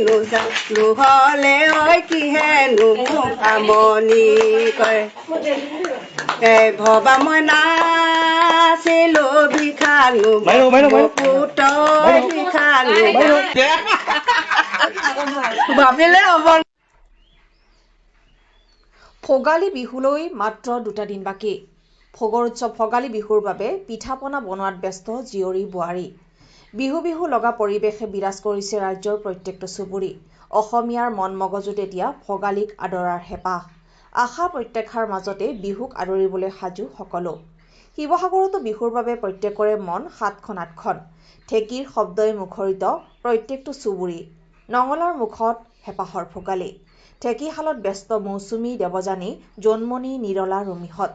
নুজা নুহলে ঐ কিহেনো আমনি কৰে ভবা মই নাছিলো ভিখানো পুতৈ ভিখানো ভাবিলে হ'ব। ভোগালী বিহুলৈ মাত্ৰ 2টা দিন বাকী। ভোগৰ উৎসৱ ভোগালী বিহুৰ বাবে পিঠা পনা বনোৱাত ব্যস্ত জীয়ৰী বোৱাৰী। বিহু বিহু লগা পৰিৱেশে বিৰাজ কৰিছে ৰাজ্যৰ প্ৰত্যেকটো চুবুৰী। অসমীয়াৰ মন মগজুত এতিয়া ভোগালীক আদৰাৰ হেঁপাহ। আশা প্ৰত্যাশাৰ মাজতে বিহুক আদৰিবলৈ সাজু সকলো। শিৱসাগৰতো বিহুৰ বাবে প্ৰত্যেকৰে মন 7খন 8খন। ঢেঁকীৰ শব্দই মুখৰিত প্ৰত্যেকটো চুবুৰী। নঙলাৰ মুখত হেঁপাহৰ ভোগালী। ঢেঁকীশালত ব্যস্ত মৌচুমী, দেৱযানী, জোনমণি, নিৰলা, ৰুমিহঁত।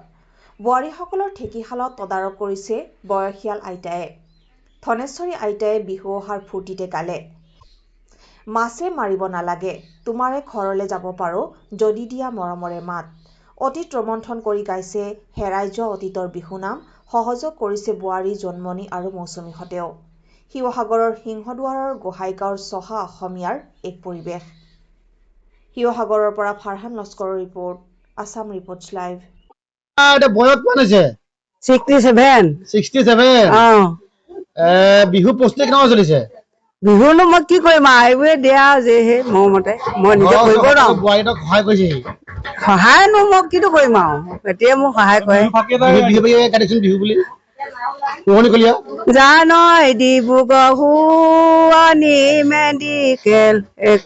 বোৱাৰীসকলৰ ঢেঁকীশালত তদাৰক কৰিছে বয়সীয়াল আইতায়ে। ধনেশ্বৰী আইতায়ে বিহু অহাৰ ফূৰ্তিতে গালে, মাছে মাৰিব নালাগে, তোমাৰে ঘৰলে যাব পাৰো যদি দিয়া মৰমৰে মাত। অতীত ৰোমন্থন কৰি গাইছে হেৰাই যোৱা অতীতৰ বিহুনাম। সহযোগ কৰিছে বোৱাৰী, জোনমণি আৰু মৌচুমীহঁতেও। শিৱসাগৰৰ সিংহদুৱাৰৰ গোহাঁইগাঁৱৰ চহা অসমীয়াৰ এক পৰিৱেশ। শিৱসাগৰৰ পৰা ফাৰহান লস্কৰৰ ৰিপৰ্ট, আছাম ৰিপৰ্টছ লাইভ। বয়স কিমান হৈছে? 67। 67। বিহু প্ৰস্তুতি কেনেকুৱা চলিছে? বিহুনো মই কি কৰিম আৰু এইবোৰে দিয়া যিহে মোৰ মতে মই নিজে কৰিব নোৱাৰো। বোৱাৰীহঁতক সহায় কৰিছেহি? সহায়নো মই কিটো কৰিম আৰু এতিয়া মোক সহায় কৰে। বিহু বুলি শুৱনি কলীয়া জানৈ ডিব্ৰুগড় শুৱনি মেডিকেল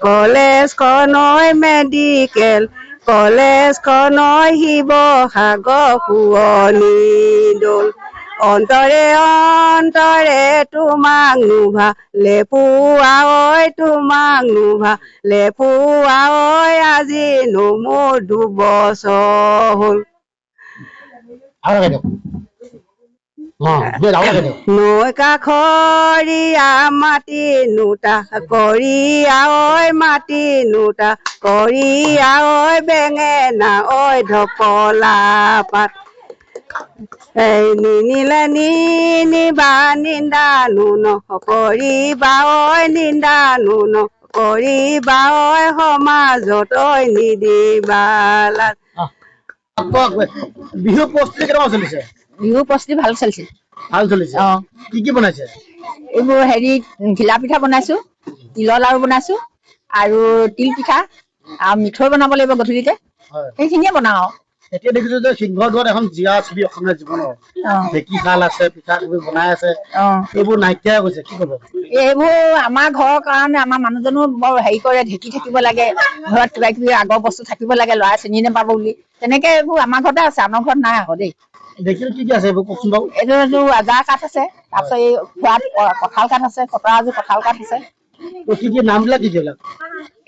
কলেজখনৈ মেডিকেল কলেজখনৈ শিৱসাগৰ শুৱনি দৌল অন্তৰে অন্তৰে তোমাক নুভালে পুৱা ঐ তোমাক নুভালে পুৱা ঐ আজি মোৰ 2 বছৰ হ'ল। নৈ কাষৰীয়া মাটি নোটা কৰিয়া ঐ মাটি নোটা কৰিয়া ঐ বেঙেনা ঐ ঢপলা পাত নিনিলে নিনিবা নিন্দানো নকৰিবা ঐ নিন্দানো নকৰিবা ঐ সমাজত ঐ নিদিবা লাজ। বিহু প্ৰস্তুতি কেনেকুৱা চলিছে? বিহু প্ৰস্তুতি ভাল চলিছে। ভাল চলিছে। কি কি বনাইছে? এইবোৰ ঘিলা পিঠা বনাইছো, তিলৰ লাৰু বনাইছো আৰু তিল পিঠা আৰু মিঠৈ বনাব লাগিব গধূলিতে। সেইখিনিয়ে বনাও। এতিয়া দেখিছো যে সিংহদুৱাৰত এখন জীয়া ছবি অসমীয়া জীৱনৰ ঢেঁকীশাল আছে, পিঠাগুৰি বনাই আছে, এইবোৰ নাইকিয়া হৈ গৈছে, কি কব? এইবোৰ আমাৰ ঘৰৰ কাৰণে আমাৰ মানুহজনো বৰ হেৰি কৰে, ঢেঁকী থাকিব লাগে, ঘৰত কিবা কিবি আগৰ বস্তু থাকিব লাগে, ল'ৰাই চিনি নাপাব বুলি। তেনেকে এইবোৰ আমাৰ ঘৰতে আছে, আমাৰ ঘৰত নাই আকৌ দেই। দেখিলো কি কি আছে এইবোৰ কওকচোন বাৰু? এইটো আজাৰ কাঠ আছে, তাৰপিছত এই খোৱাত কঁঠাল কাঠ আছে, কটৰা এযোৰ কঁঠাল কাঠ আছে। কি কি নামবিলাক কি কি?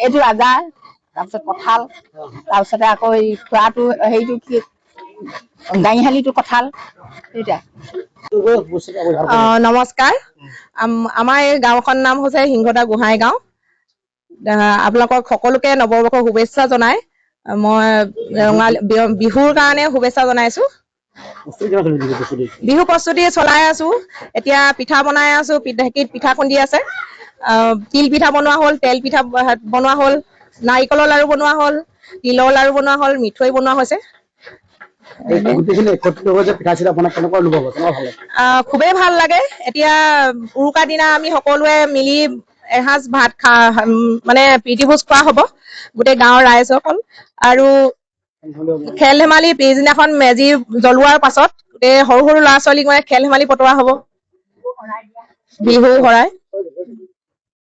এইটো আজাৰ, তাৰপিছত কঁঠাল, তাৰপিছতে আকৌ এই খোৱাটো হেৰিটো কি গাড়ীহালীটো কঁঠাল। নমস্কাৰ, আমাৰ এই গাঁওখনৰ নাম হৈছে সিংহদা গোহাঁই গাঁও। আপোনালোকক সকলোকে নৱবৰ্ষৰ শুভেচ্ছা জনাই মই বিহুৰ কাৰণে শুভেচ্ছা জনাইছো। বিহু প্ৰস্তুতি চলাই আছো, এতিয়া পিঠা বনাই আছো, ঢেঁকীত পিঠা খুন্দি আছে, তিল পিঠা বনোৱা হ'ল, তেল পিঠা বনোৱা হ'ল, নাৰিকলৰ লাৰু বনোৱা হ'ল, তিলৰ লাৰু বনোৱা হ'ল, মিঠৈ বনোৱা হৈছে। খুবেই ভাল লাগে। এতিয়া উৰুকাৰ দিনা আমি সকলোৱে মিলি এসাঁজ ভাত মানে প্ৰীতিভোজ খোৱা হ'ব গোটেই গাঁৱৰ ৰাইজসকল। আৰু খেল ধেমালি পিছদিনাখন মেজি জ্বলোৱাৰ পাছত গোটেই সৰু সৰু ল'ৰা ছোৱালীক মানে খেল ধেমালি পতোৱা হ'ব, বিহু শৰাই।